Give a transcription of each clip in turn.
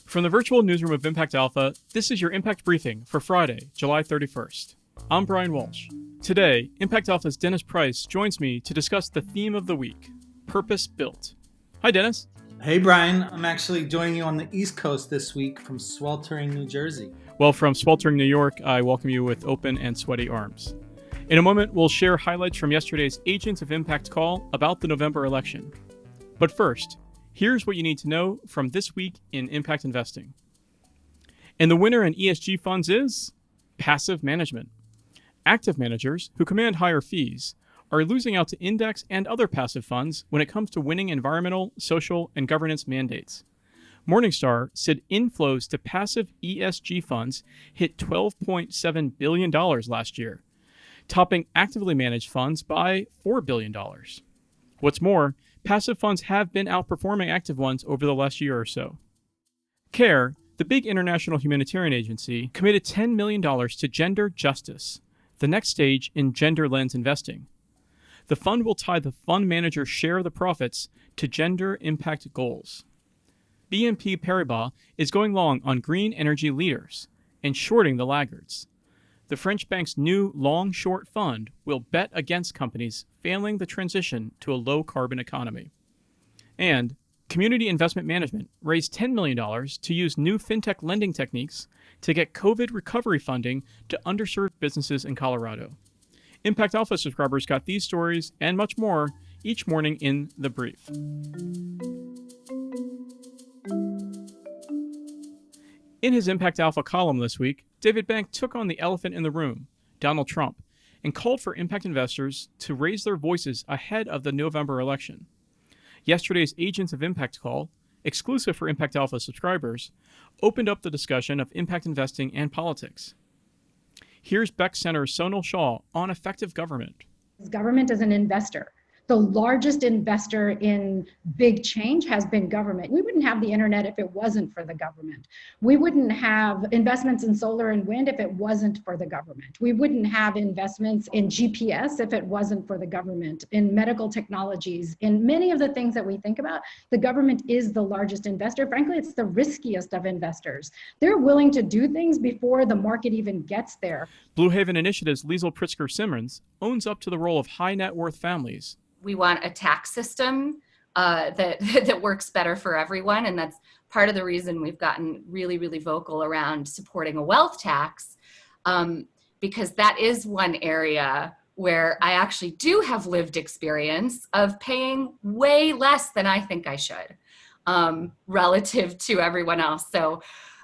From the virtual newsroom of Impact Alpha, this is your Impact Briefing for Friday, July 31st. I'm Brian Walsh. Today, Impact Alpha's Dennis Price joins me to discuss the theme of the week, Purpose Built. Hi, Dennis. Hey, Brian. I'm actually joining you on the East Coast this week from sweltering New Jersey. Well, from sweltering New York, I welcome you with open and sweaty arms. In a moment, we'll share highlights from yesterday's Agents of Impact call about the November election. But first, here's what you need to know from this week in impact investing. And the winner in ESG funds is passive management. Active managers, who command higher fees, are losing out to index and other passive funds when it comes to winning environmental, social, and governance mandates. Morningstar said inflows to passive ESG funds hit $12.7 billion last year, topping actively managed funds by $4 billion. What's more, passive funds have been outperforming active ones over the last year or so. CARE, the big international humanitarian agency, committed $10 million to gender justice, the next stage in gender lens investing. The fund will tie the fund manager's share of the profits to gender impact goals. BNP Paribas is going long on green energy leaders and shorting the laggards. The French bank's new long-short fund will bet against companies failing the transition to a low-carbon economy. And Community Investment Management raised $10 million to use new fintech lending techniques to get COVID recovery funding to underserved businesses in Colorado. Impact Alpha subscribers got these stories and much more each morning in The Brief. In his Impact Alpha column this week, David Bank took on the elephant in the room, Donald Trump, and called for impact investors to raise their voices ahead of the November election. Yesterday's Agents of Impact call, exclusive for Impact Alpha subscribers, opened up the discussion of impact investing and politics. Here's Beck Center's Sonal Shah on effective government. Government as an investor. The largest investor in big change has been government. We wouldn't have the internet if it wasn't for the government. We wouldn't have investments in solar and wind if it wasn't for the government. We wouldn't have investments in GPS if it wasn't for the government, in medical technologies, in many of the things that we think about. The government is the largest investor. Frankly, it's the riskiest of investors. They're willing to do things before the market even gets there. Blue Haven Initiative's Liesl Pritzker-Simmons owns up to the role of high net worth families. We want a tax system that works better for everyone. And that's part of the reason we've gotten really, really vocal around supporting a wealth tax, because that is one area where I actually do have lived experience of paying way less than I think I should relative to everyone else. So,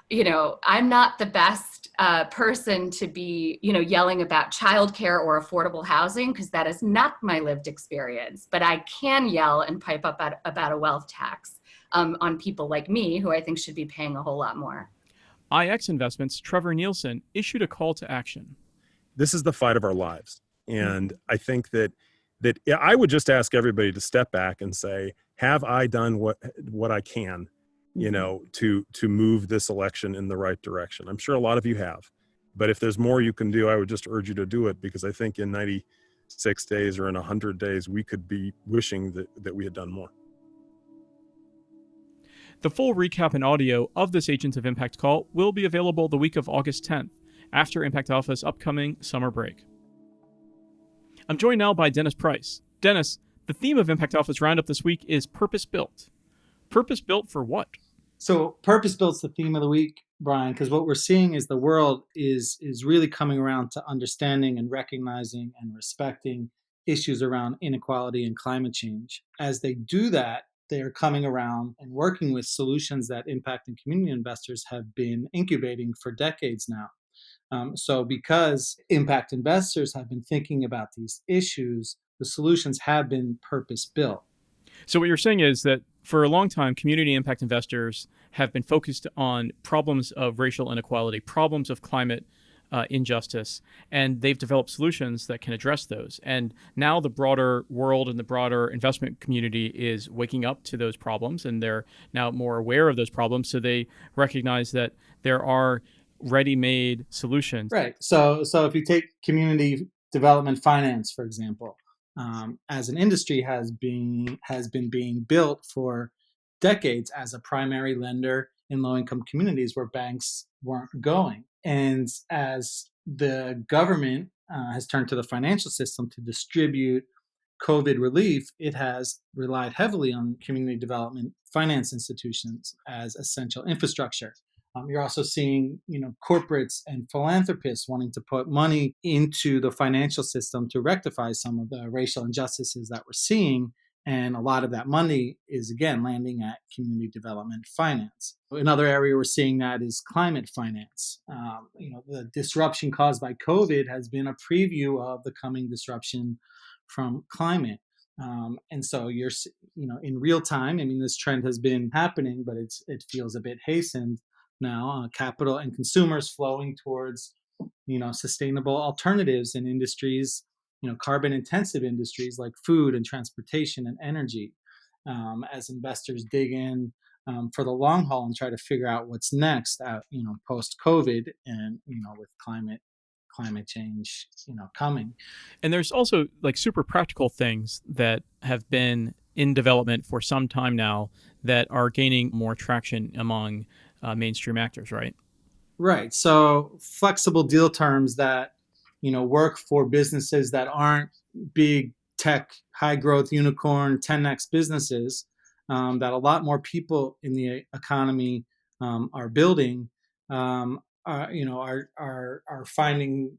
I'm not the best person to be, yelling about childcare or affordable housing, because that is not my lived experience. But I can yell and pipe up about a wealth tax on people like me, who I think should be paying a whole lot more. IX Investments' Trevor Nielsen issued a call to action. This is the fight of our lives. And I think that I would just ask everybody to step back and say, have I done what I can, to move this election in the right direction? I'm sure a lot of you have, but if there's more you can do, I would just urge you to do it, because I think in 96 days or in 100 days, we could be wishing that we had done more. The full recap and audio of this Agents of Impact call will be available the week of August 10th, after Impact Alpha's upcoming summer break. I'm joined now by Dennis Price. Dennis, the theme of Impact Alpha's roundup this week is Purpose Built. Purpose built for what? So purpose built's the theme of the week, Brian, because what we're seeing is the world is really coming around to understanding and recognizing and respecting issues around inequality and climate change. As they do that, they are coming around and working with solutions that impact and community investors have been incubating for decades now. So because impact investors have been thinking about these issues, the solutions have been purpose built. So what you're saying is that for a long time, community impact investors have been focused on problems of racial inequality, problems of climate injustice, and they've developed solutions that can address those. And now the broader world and the broader investment community is waking up to those problems, and they're now more aware of those problems. So they recognize that there are ready-made solutions. Right. So if you take community development finance, for example, as an industry has been being built for decades as a primary lender in low-income communities where banks weren't going. And as the government has turned to the financial system to distribute COVID relief, it has relied heavily on community development finance institutions as essential infrastructure. You're also seeing, corporates and philanthropists wanting to put money into the financial system to rectify some of the racial injustices that we're seeing. And a lot of that money is, again, landing at community development finance. Another area we're seeing that is climate finance. The disruption caused by COVID has been a preview of the coming disruption from climate. And so you're, in real time, this trend has been happening, but it feels a bit hastened now. Capital and consumers flowing towards, sustainable alternatives in industries, carbon intensive industries like food and transportation and energy, as investors dig in for the long haul and try to figure out what's next, post COVID and, with climate change, coming. And there's also like super practical things that have been in development for some time now that are gaining more traction among mainstream actors, right? Right. So flexible deal terms that, work for businesses that aren't big tech, high growth unicorn 10x businesses that a lot more people in the economy are building. Are finding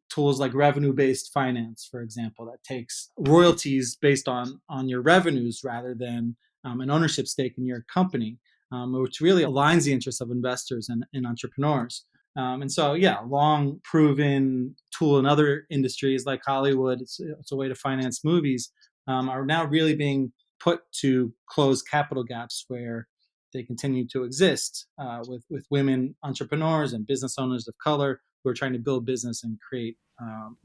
tools like revenue-based finance, for example, that takes royalties based on your revenues rather than an ownership stake in your company, which really aligns the interests of investors and entrepreneurs. And so, long proven tool in other industries like Hollywood, it's a way to finance movies, are now really being put to close capital gaps where they continue to exist with women entrepreneurs and business owners of color who are trying to build business and create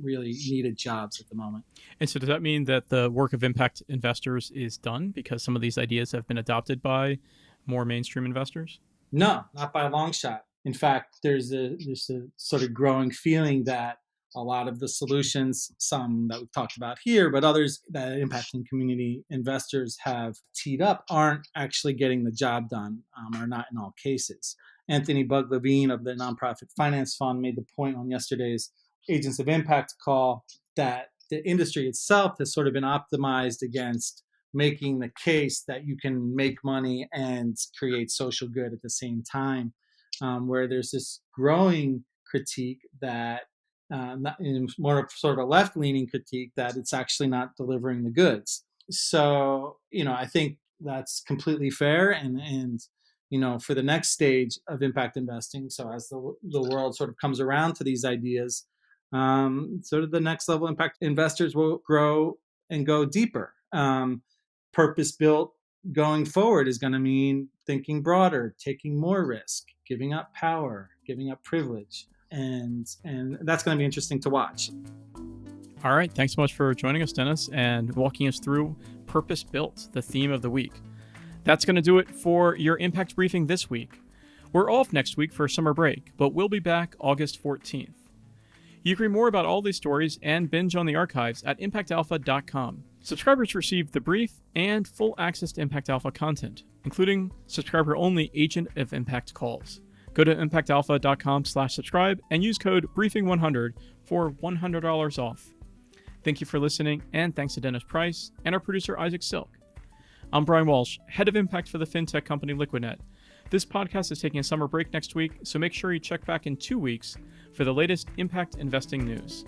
really needed jobs at the moment. And so does that mean that the work of impact investors is done because some of these ideas have been adopted by more mainstream investors? No, not by a long shot. In fact, there's a sort of growing feeling that a lot of the solutions, some that we've talked about here, but others that impacting community investors have teed up, aren't actually getting the job done, or not in all cases. Anthony Bug-Levine of the Nonprofit Finance Fund made the point on yesterday's Agents of Impact call that the industry itself has sort of been optimized against making the case that you can make money and create social good at the same time, where there's this growing critique that more of sort of a left-leaning critique that it's actually not delivering the goods. So, I think that's completely fair. And for the next stage of impact investing, so as the world sort of comes around to these ideas, sort of the next level impact investors will grow and go deeper. Purpose-built going forward is going to mean thinking broader, taking more risk, giving up power, giving up privilege. And that's going to be interesting to watch. All right. Thanks so much for joining us, Dennis, and walking us through Purpose Built, the theme of the week. That's going to do it for your Impact Briefing this week. We're off next week for summer break, but we'll be back August 14th. You can read more about all these stories and binge on the archives at impactalpha.com. Subscribers receive the brief and full access to Impact Alpha content, including subscriber-only Agent of Impact calls. Go to impactalpha.com/subscribe and use code BRIEFING100 for $100 off. Thank you for listening, and thanks to Dennis Price and our producer Isaac Silk. I'm Brian Walsh, head of impact for the fintech company Liquidnet. This podcast is taking a summer break next week, so make sure you check back in 2 weeks for the latest impact investing news.